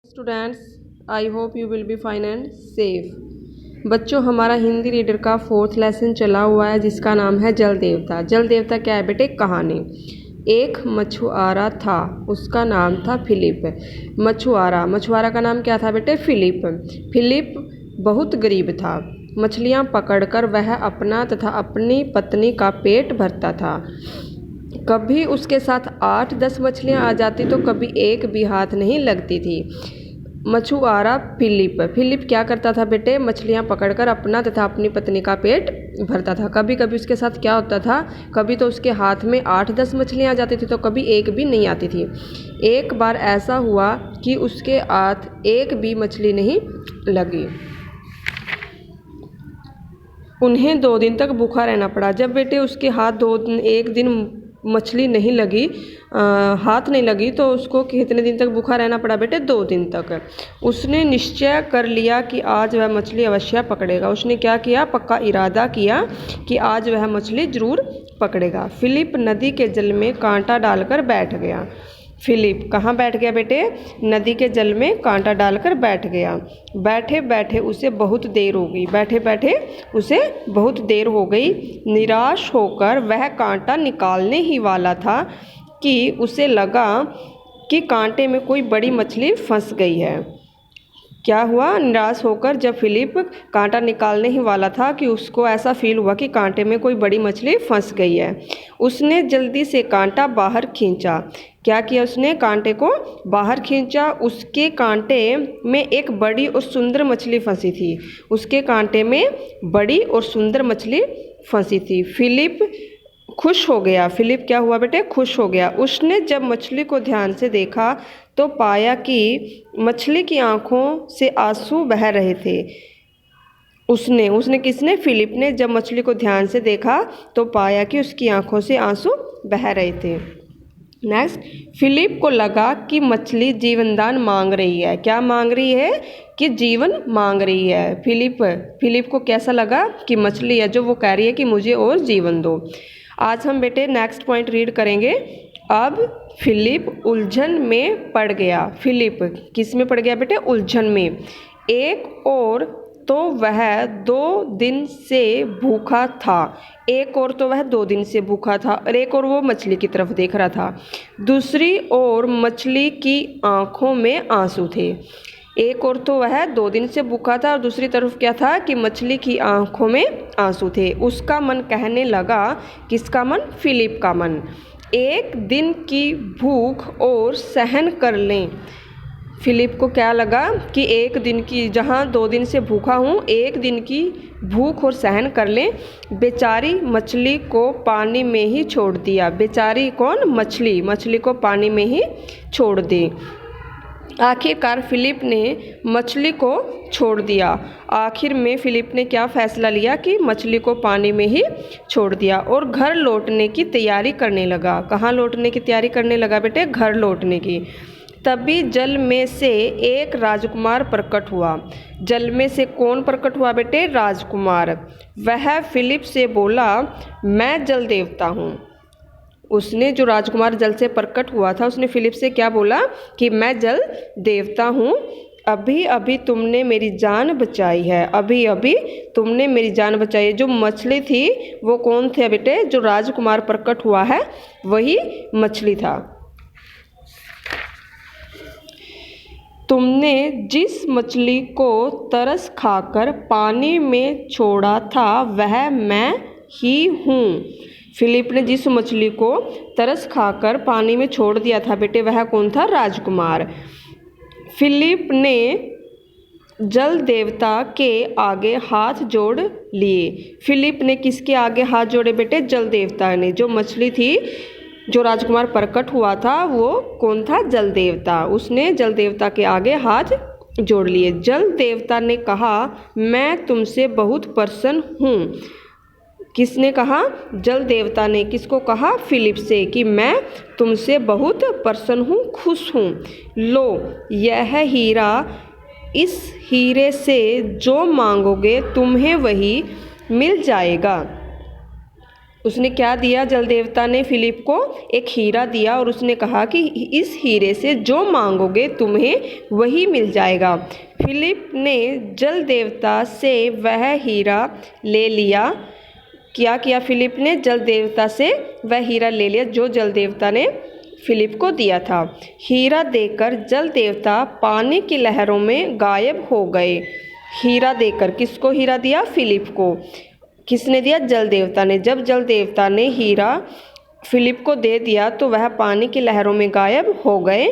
Students, I hope you will be fine and safe. बच्चों, हमारा Hindi reader का 4th lesson चला हुआ है जिसका नाम है जल देवता। जल देवता क्या है बेटे? कहानी। एक मछुआरा था, उसका नाम था फिलिप। मछुआरा का नाम क्या था बेटे? फिलिप। फिलिप बहुत गरीब था। मछलियाँ पकड़कर वह अपना तथा अपनी पत्नी का पेट भरता था। कभी उसके साथ 8-10 मछलियाँ आ जाती तो कभी एक भी हाथ नहीं लगती थी। मछुआरा फिलिप क्या करता था बेटे? मछलियाँ पकड़कर अपना तथा अपनी पत्नी का पेट भरता था। कभी कभी उसके साथ क्या होता था? कभी तो उसके हाथ में 8-10 मछलियाँ आ जाती थी तो कभी एक भी नहीं आती थी। एक बार ऐसा हुआ कि उसके हाथ एक भी मछली नहीं लगी। उन्हें 2 दिन तक भूखा रहना पड़ा। जब बेटे उसके हाथ एक दिन मछली नहीं लगी, हाथ नहीं लगी, तो उसको कितने दिन तक भूखा रहना पड़ा बेटे? 2 दिन तक। उसने निश्चय कर लिया कि आज वह मछली अवश्य पकड़ेगा। उसने क्या किया? पक्का इरादा किया कि आज वह मछली जरूर पकड़ेगा। फिलिप नदी के जल में कांटा डालकर बैठ गया। फिलिप कहाँ बैठ गया बेटे? नदी के जल में कांटा डालकर बैठ गया। बैठे बैठे उसे बहुत देर हो गई। निराश होकर वह कांटा निकालने ही वाला था कि उसे लगा कि कांटे में कोई बड़ी मछली फंस गई है। क्या हुआ? निराश होकर जब फिलिप कांटा निकालने ही वाला था कि उसको ऐसा फील हुआ कि कांटे में कोई बड़ी मछली फंस गई है। उसने जल्दी से कांटा बाहर खींचा। क्या किया उसने? कांटे को बाहर खींचा। उसके कांटे में एक बड़ी और सुंदर मछली फंसी थी। फिलिप खुश हो गया। फिलिप क्या हुआ बेटे? खुश हो गया। उसने जब मछली को ध्यान से देखा तो पाया कि मछली की आंखों से आंसू बह रहे थे। किसने? फिलिप ने जब मछली को ध्यान से देखा तो पाया कि उसकी आंखों से आंसू बह रहे थे। नेक्स्ट, फिलिप को लगा कि मछली जीवनदान मांग रही है। क्या मांग रही है? कि जीवन मांग रही है। फिलिप को कैसा लगा कि मछली है जो वो कह रही है कि मुझे और जीवन दो। आज हम बेटे नेक्स्ट पॉइंट रीड करेंगे। अब फिलिप उलझन में पड़ गया। फिलिप किस में पड़ गया बेटे? उलझन में। एक और तो वह 2 दिन से भूखा था और एक और वो मछली की तरफ देख रहा था। दूसरी ओर मछली की आंखों में आंसू थे। एक और तो वह 2 दिन से भूखा था और दूसरी तरफ क्या था? कि मछली की आंखों में आंसू थे। उसका मन कहने लगा, किसका मन? फिलिप का मन, एक दिन की भूख और सहन कर लें। फिलिप को क्या लगा कि एक दिन की, जहाँ 2 दिन से भूखा हूँ, एक दिन की भूख और सहन कर लें। बेचारी मछली को पानी में ही छोड़ दिया। बेचारी कौन? मछली को पानी में ही छोड़ दी। आखिरकार फिलिप ने मछली को छोड़ दिया। आखिर में फिलिप ने क्या फैसला लिया? कि मछली को पानी में ही छोड़ दिया और घर लौटने की तैयारी करने लगा। कहाँ लौटने की तैयारी करने लगा बेटे? घर लौटने की। तभी जल में से एक राजकुमार प्रकट हुआ। जल में से कौन प्रकट हुआ बेटे? राजकुमार। वह फिलिप से बोला, मैं जल देवता हूँ। उसने, जो राजकुमार जल से प्रकट हुआ था, उसने फिलिप से क्या बोला? कि मैं जल देवता हूँ। अभी अभी तुमने मेरी जान बचाई है। जो मछली थी वो कौन थे बेटे? जो राजकुमार प्रकट हुआ है वही मछली था। तुमने जिस मछली को तरस खाकर पानी में छोड़ा था वह मैं ही हूँ। फिलिप ने जिस मछली को तरस खाकर पानी में छोड़ दिया था बेटे, वह कौन था? राजकुमार। फिलिप ने जल देवता के आगे हाथ जोड़ लिए। फिलिप ने किसके आगे हाथ जोड़े बेटे? जल देवता ने। जो मछली थी, जो राजकुमार प्रकट हुआ था, वो कौन था? जल देवता। उसने जल देवता के आगे हाथ जोड़ लिए। जल देवता ने कहा, मैं तुमसे बहुत प्रसन्न हूँ। किसने कहा? जल देवता ने। किसको कहा? फिलिप से, कि मैं तुमसे बहुत प्रसन्न हूँ, खुश हूँ। लो यह हीरा, इस हीरे से जो मांगोगे तुम्हें वही मिल जाएगा। उसने क्या दिया, जल देवता ने फिलिप को एक हीरा दिया और उसने कहा कि इस हीरे से जो मांगोगे तुम्हें वही मिल जाएगा। फिलिप ने जल देवता से वह हीरा ले लिया। क्या किया फिलिप ने, जल देवता से वह हीरा ले लिया जो जल देवता ने फिलिप को दिया था। हीरा देकर जल देवता पानी की लहरों में गायब हो गए। हीरा देकर, किसको हीरा दिया, फिलिप को। किसने दिया, जल देवता ने। जब जल देवता ने हीरा फिलिप को दे दिया तो वह पानी की लहरों में गायब हो गए।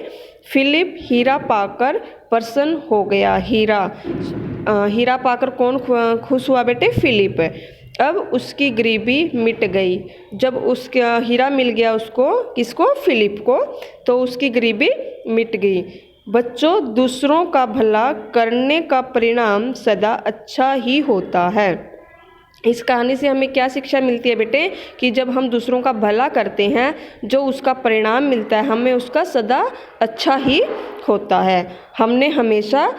फिलिप हीरा पाकर प्रसन्न हो गया। हीरा पाकर कौन खुश हुआ बेटे, फिलिप। अब उसकी गरीबी मिट गई। जब उसका हीरा मिल गया उसको, किसको, फिलिप को, तो उसकी गरीबी मिट गई। बच्चों, दूसरों का भला करने का परिणाम सदा अच्छा ही होता है। इस कहानी से हमें क्या शिक्षा मिलती है बेटे, कि जब हम दूसरों का भला करते हैं, जो उसका परिणाम मिलता है हमें उसका सदा अच्छा ही होता है। हमने हमेशा